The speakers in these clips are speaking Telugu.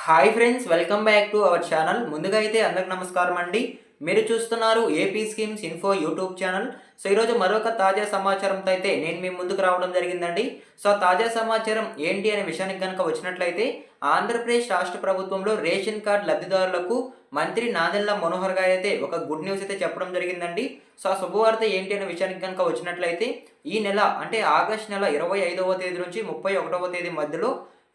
Hi friends, welcome back to our channel. ముందుగా అయితే అందరికి నమస్కారం అండి. మీరు చూస్తున్నారు AP schemes info YouTube channel. So ఈరోజు మరొక తాజా సమాచారంతో అయితే నేను మీ ముందుకు రావడం జరిగిందండి. సో తాజా సమాచారం ఏంటి అనే విషయానికి కనుక వచ్చినట్లయితే, ఆంధ్రప్రదేశ్ రాష్ట్ర ప్రభుత్వంలో రేషన్ కార్డు లబ్ధిదారులకు మంత్రి నాదెళ్ల మనోహర్ గారు అయితే ఒక గుడ్ న్యూస్ అయితే చెప్పడం జరిగిందండి. సో ఆ శుభవార్త ఏంటి అనే విషయానికి కనుక వచ్చినట్లయితే, ఈ నెల అంటే ఆగస్టు నెల 25వ తేదీ నుంచి 31వ తేదీ మధ్యలో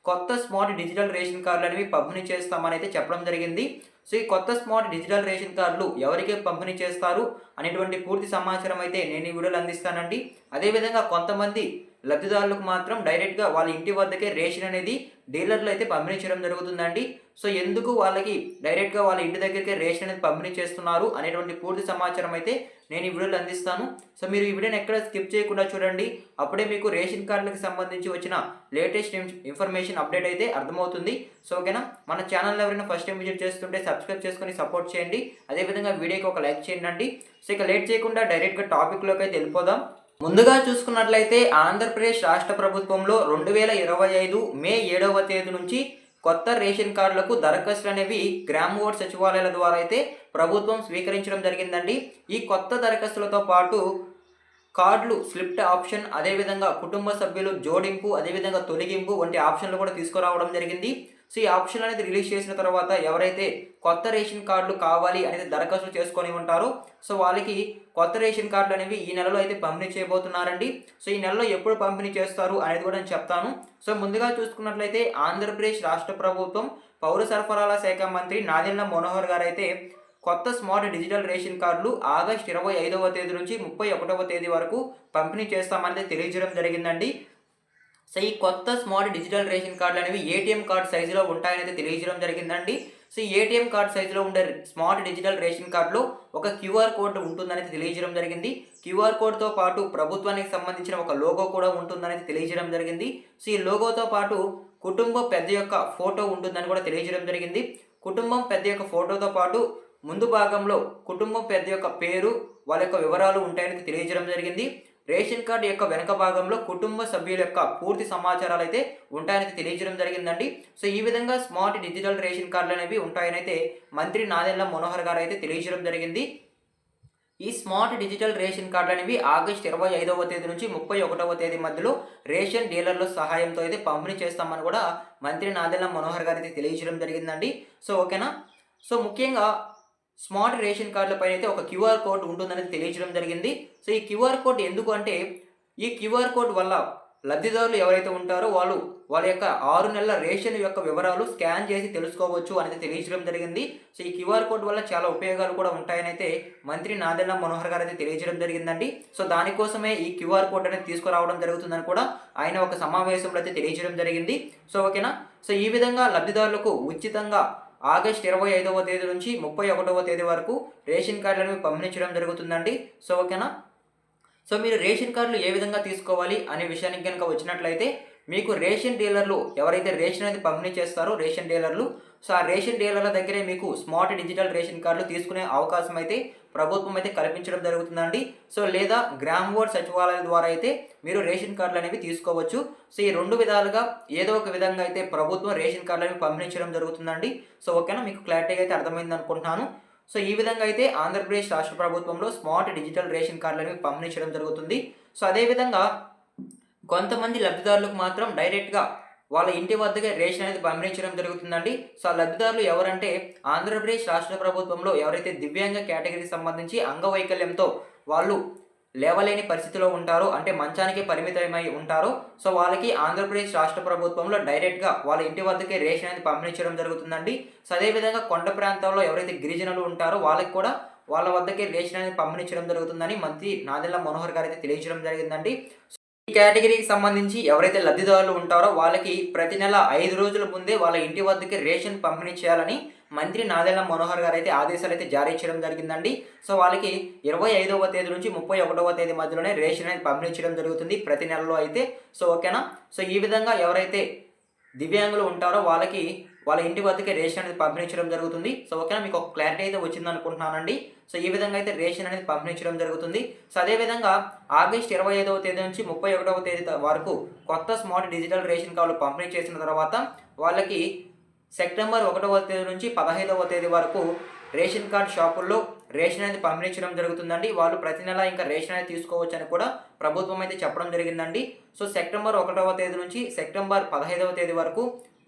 కొత్త స్మార్ట్ డిజిటల్ రేషన్ కార్డులు అనేవి పంపిణీ చేస్తామని అయితే చెప్పడం జరిగింది. సో ఈ కొత్త స్మార్ట్ డిజిటల్ రేషన్ కార్డులు ఎవరికి పంపిణీ చేస్తారు అనేటువంటి పూర్తి సమాచారం అయితే నేను ఈ వీడియోలో అందిస్తానండి. అదేవిధంగా కొంతమంది లబ్ధిదారులకు మాత్రం డైరెక్ట్గా వాళ్ళ ఇంటి వద్దకే రేషన్ అనేది డీలర్లు అయితే పంపిణీ చేయడం జరుగుతుందండి. సో ఎందుకు వాళ్ళకి డైరెక్ట్గా వాళ్ళ ఇంటి దగ్గరికే రేషన్ అనేది పంపిణీ చేస్తున్నారు అనేటువంటి పూర్తి సమాచారం అయితే నేను ఈ వీడియోలో అందిస్తాను. సో మీరు ఈ వీడియోని ఎక్కడ స్కిప్ చేయకుండా చూడండి. అప్పుడే మీకు రేషన్ కార్డులకు సంబంధించి వచ్చిన లేటెస్ట్ ఇన్ఫర్మేషన్ అప్డేట్ అయితే అర్థమవుతుంది. సో ఓకేనా, మన ఛానల్ ఎవరైనా ఫస్ట్ టైం విజిట్ చేస్తుంటే సబ్స్క్రైబ్ చేసుకొని సపోర్ట్ చేయండి. అదేవిధంగా వీడియోకి ఒక లైక్ చేయండి. సో ఇక లేట్ చేయకుండా డైరెక్ట్గా టాపిక్లోకి అయితే వెళ్ళిపోదాం. ముందుగా చూసుకున్నట్లయితే ఆంధ్రప్రదేశ్ రాష్ట్ర ప్రభుత్వంలో 2025 మే 7వ తేదీ నుంచి కొత్త రేషన్ కార్డులకు దరఖాస్తులు అనేవి గ్రామ వార్డు సచివాలయాల ద్వారా అయితే ప్రభుత్వం స్వీకరించడం జరిగిందండి. ఈ కొత్త దరఖాస్తులతో పాటు కార్డులు స్లిప్ట్ ఆప్షన్, అదేవిధంగా కుటుంబ సభ్యులు జోడింపు, అదేవిధంగా తొలగింపు వంటి ఆప్షన్లు కూడా తీసుకురావడం జరిగింది. సో ఈ ఆప్షన్ అనేది రిలీజ్ చేసిన తర్వాత ఎవరైతే కొత్త రేషన్ కార్డులు కావాలి అనేది దరఖాస్తు చేసుకొని ఉంటారో సో వాళ్ళకి కొత్త రేషన్ కార్డులు అనేవి ఈ నెలలో అయితే పంపిణీ చేయబోతున్నారండి. సో ఈ నెలలో ఎప్పుడు పంపిణీ చేస్తారు అనేది కూడా నేను చెప్తాను. సో ముందుగా చూసుకున్నట్లయితే ఆంధ్రప్రదేశ్ రాష్ట్ర ప్రభుత్వం పౌర సరఫరాల శాఖ మంత్రి నాదెళ్ల మనోహర్ గారు అయితే కొత్త స్మార్ట్ డిజిటల్ రేషన్ కార్డులు ఆగస్టు 25వ తేదీ నుంచి 31వ తేదీ వరకు పంపిణీ చేస్తామని తెలియజేయడం జరిగిందండి. సో ఈ కొత్త స్మార్ట్ డిజిటల్ రేషన్ కార్డులు అనేవి ఏటీఎం కార్డు సైజులో ఉంటాయని తెలియజేయడం జరిగిందండి. సో ఈ ఏటీఎం కార్డు సైజులో ఉండే స్మార్ట్ డిజిటల్ రేషన్ కార్డులో ఒక క్యూఆర్ కోడ్ ఉంటుందని తెలియజేయడం జరిగింది. క్యూఆర్ కోడ్తో పాటు ప్రభుత్వానికి సంబంధించిన ఒక లోగో కూడా ఉంటుందని తెలియజేయడం జరిగింది. సో ఈ లోగోతో పాటు కుటుంబం పెద్ద యొక్క ఫోటో ఉంటుందని కూడా తెలియజేయడం జరిగింది. కుటుంబం పెద్ద యొక్క ఫోటోతో పాటు ముందు భాగంలో కుటుంబం పెద్ద యొక్క పేరు, వాళ్ళ యొక్క వివరాలు ఉంటాయని తెలియజేయడం జరిగింది. రేషన్ కార్డు యొక్క వెనక భాగంలో కుటుంబ సభ్యుల యొక్క పూర్తి సమాచారాలు అయితే ఉంటాయని తెలియజేయడం జరిగిందండి. సో ఈ విధంగా స్మార్ట్ డిజిటల్ రేషన్ కార్డులు అనేవి ఉంటాయనైతే మంత్రి నాదెళ్ల మనోహర్ గారు అయితే తెలియజేయడం జరిగింది. ఈ స్మార్ట్ డిజిటల్ రేషన్ కార్డులు అనేవి ఆగస్టు 25వ తేదీ నుంచి 31వ తేదీ మధ్యలో రేషన్ డీలర్ల సహాయంతో అయితే పంపిణీ చేస్తామని కూడా మంత్రి నాదెళ్ల మనోహర్ గారు అయితే తెలియజేయడం జరిగిందండి. సో ఓకేనా, సో ముఖ్యంగా స్మార్ట్ రేషన్ కార్డులపైన అయితే ఒక క్యూఆర్ కోడ్ ఉంటుందని తెలియజేయడం జరిగింది. సో ఈ క్యూఆర్ కోడ్ ఎందుకు అంటే, ఈ క్యూఆర్ కోడ్ వల్ల లబ్ధిదారులు ఎవరైతే ఉంటారో వాళ్ళ యొక్క 6 నెలల రేషన్ యొక్క వివరాలు స్కాన్ చేసి తెలుసుకోవచ్చు అనేది తెలియజేయడం జరిగింది. సో ఈ క్యూఆర్ కోడ్ వల్ల చాలా ఉపయోగాలు కూడా ఉంటాయని అయితే మంత్రి నాదెళ్ల మనోహర్ గారు అయితే తెలియజేయడం జరిగిందండి. సో దానికోసమే ఈ క్యూఆర్ కోడ్ అనేది తీసుకురావడం జరుగుతుందని కూడా ఆయన ఒక సమావేశంలో అయితే తెలియజేయడం జరిగింది. సో ఓకేనా, సో ఈ విధంగా లబ్ధిదారులకు ఉచితంగా ఆగస్టు 25వ తేదీ నుంచి 31వ తేదీ వరకు రేషన్ కార్డులను పంపించడం జరుగుతుందండి. సో ఓకేనా, సో మీరు రేషన్ కార్డులు ఏ విధంగా తీసుకోవాలి అనే విషయానికి కనుక వచ్చినట్లయితే, మీకు రేషన్ డీలర్లు ఎవరైతే రేషన్ అనేది పంపిణీ చేస్తారో రేషన్ డీలర్లు, సో ఆ రేషన్ డీలర్ల దగ్గరే మీకు స్మార్ట్ డిజిటల్ రేషన్ కార్డులు తీసుకునే అవకాశం అయితే ప్రభుత్వం అయితే కల్పించడం జరుగుతుందండి. సో లేదా గ్రామ వార్డ్ సచివాలయాల ద్వారా అయితే మీరు రేషన్ కార్డులు అనేవి తీసుకోవచ్చు. సో ఈ 2 విధాలుగా ఏదో ఒక విధంగా అయితే ప్రభుత్వం రేషన్ కార్డులు అనేవి పంపించడం జరుగుతుందండి. సో ఓకేనా, మీకు క్లారిటీగా అయితే అర్థమైంది అనుకుంటున్నాను. సో ఈ విధంగా అయితే ఆంధ్రప్రదేశ్ రాష్ట్ర ప్రభుత్వంలో స్మార్ట్ డిజిటల్ రేషన్ కార్డులు అనేవి పంపిణీ చేయడం జరుగుతుంది. సో అదేవిధంగా కొంతమంది లబ్ధిదారులకు మాత్రం డైరెక్ట్గా వాళ్ళ ఇంటి వద్దకే రేషన్ అనేది పంపించడం జరుగుతుందండి. సో ఆ లబ్ధిదారులు ఎవరంటే, ఆంధ్రప్రదేశ్ రాష్ట్ర ప్రభుత్వంలో ఎవరైతే దివ్యాంగ కేటగిరీకి సంబంధించి అంగవైకల్యంతో వాళ్ళు లేవలేని పరిస్థితిలో ఉంటారో, అంటే మంచానికి పరిమితమై ఉంటారో, సో వాళ్ళకి ఆంధ్రప్రదేశ్ రాష్ట్ర ప్రభుత్వంలో డైరెక్ట్గా వాళ్ళ ఇంటి వద్దకే రేషన్ అనేది పంపించడం జరుగుతుందండి. సో అదేవిధంగా కొండ ప్రాంతాల్లో ఎవరైతే గిరిజనులు ఉంటారో వాళ్ళకి కూడా వాళ్ళ వద్దకే రేషన్ అనేది పంపించడం జరుగుతుందని మంత్రి నాదెళ్ల మనోహర్ గారు అయితే తెలియజేయడం జరిగిందండి. ఈ కేటగిరీకి సంబంధించి ఎవరైతే లబ్ధిదారులు ఉంటారో వాళ్ళకి ప్రతి నెల 5 రోజుల ముందే వాళ్ళ ఇంటి వద్దకి రేషన్ పంపిణీ చేయాలని మంత్రి నాదెళ్ల మనోహర్ గారు అయితే ఆదేశాలు అయితే జారీ చేయడం జరిగిందండి. సో వాళ్ళకి 25వ తేదీ నుంచి 31వ తేదీ మధ్యలోనే రేషన్ అనేది పంపిణీ చేయడం జరుగుతుంది ప్రతి నెలలో అయితే. సో ఓకేనా, సో ఈ విధంగా ఎవరైతే దివ్యాంగులు ఉంటారో వాళ్ళకి వాళ్ళ ఇంటి వద్దకే రేషన్ అనేది పంపించడం జరుగుతుంది. సో ఓకేనా, మీకు ఒక క్లారిటీ అయితే వచ్చింది అనుకుంటున్నానండి. సో ఈ విధంగా అయితే రేషన్ అనేది పంపించడం జరుగుతుంది. సో అదేవిధంగా ఆగస్టు 25వ తేదీ నుంచి 31వ తేదీ వరకు కొత్త స్మార్ట్ డిజిటల్ రేషన్ కార్డులు పంపిణీ చేసిన తర్వాత వాళ్ళకి సెప్టెంబర్ 1వ తేదీ నుంచి 15వ తేదీ వరకు రేషన్ కార్డ్ షాపుల్లో రేషన్ అనేది పంపిణీ చేయడం జరుగుతుందండి. వాళ్ళు ప్రతి నెల ఇంకా రేషన్ అనేది తీసుకోవచ్చని కూడా ప్రభుత్వం అయితే చెప్పడం జరిగిందండి. సో సెప్టెంబర్ 1వ తేదీ నుంచి సెప్టెంబర్ 15వ తేదీ వరకు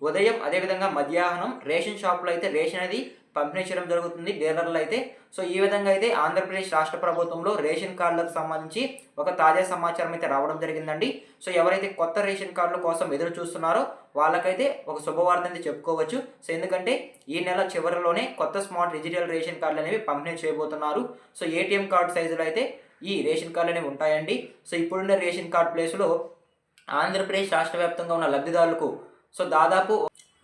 ఉదయం అదేవిధంగా మధ్యాహ్నం రేషన్ షాపులో అయితే రేషన్ అనేది పంపిణీ చేయడం జరుగుతుంది డీలర్లు అయితే. సో ఈ విధంగా అయితే ఆంధ్రప్రదేశ్ రాష్ట్ర ప్రభుత్వంలో రేషన్ కార్డులకు సంబంధించి ఒక తాజా సమాచారం అయితే రావడం జరిగిందండి. సో ఎవరైతే కొత్త రేషన్ కార్డుల కోసం ఎదురు చూస్తున్నారో వాళ్ళకైతే ఒక శుభవార్త అయితే చెప్పుకోవచ్చు. సో ఎందుకంటే ఈ నెల చివరిలోనే కొత్త స్మార్ట్ డిజిటల్ రేషన్ కార్డులు అనేవి పంపిణీ చేయబోతున్నారు. సో ఏటీఎం కార్డు సైజులో అయితే ఈ రేషన్ కార్డులు అనేవి ఉంటాయండి. సో ఇప్పుడున్న రేషన్ కార్డు ప్లేస్లో ఆంధ్రప్రదేశ్ రాష్ట్ర వ్యాప్తంగా ఉన్న లబ్ధిదారులకు సో దాదాపు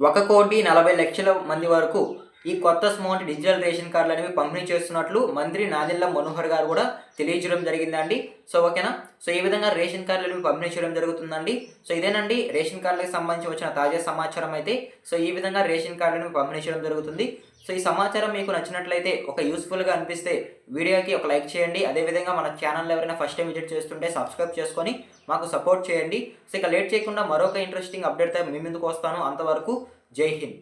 1,40,00,000 మంది వరకు ఈ కొత్త స్మార్ట్ డిజిటల్ రేషన్ కార్డులు అనేవి పంపిణీ చేస్తున్నట్లు మంత్రి నాదెళ్ల మనోహర్ గారు కూడా తెలియజేయడం జరిగిందండి. సో ఓకేనా. సో ఈ విధంగా రేషన్ కార్డులు అనేవి పంపిణీ చేయడం జరుగుతుందండి. సో ఇదేనండి రేషన్ కార్డులకు సంబంధించి వచ్చిన తాజా సమాచారం అయితే. సో ఈ విధంగా రేషన్ కార్డులను పంపిణీ చేయడం జరుగుతుంది. సో ఈ సమాచారం మీకు నచ్చినట్లయితే ఒక యూస్ఫుల్గా అనిపిస్తే వీడియోకి ఒక లైక్ చేయండి. అదేవిధంగా మన ఛానల్ ఎవరైనా ఫస్ట్ టైం విజిట్ చేస్తుంటే సబ్స్క్రైబ్ చేసుకొని మాకు సపోర్ట్ చేయండి. సో ఇక లేట్ చేయకుండా మరొక ఇంట్రెస్టింగ్ అప్డేట్తో మీ ముందుకు వస్తాను. అంతవరకు జై హింద్.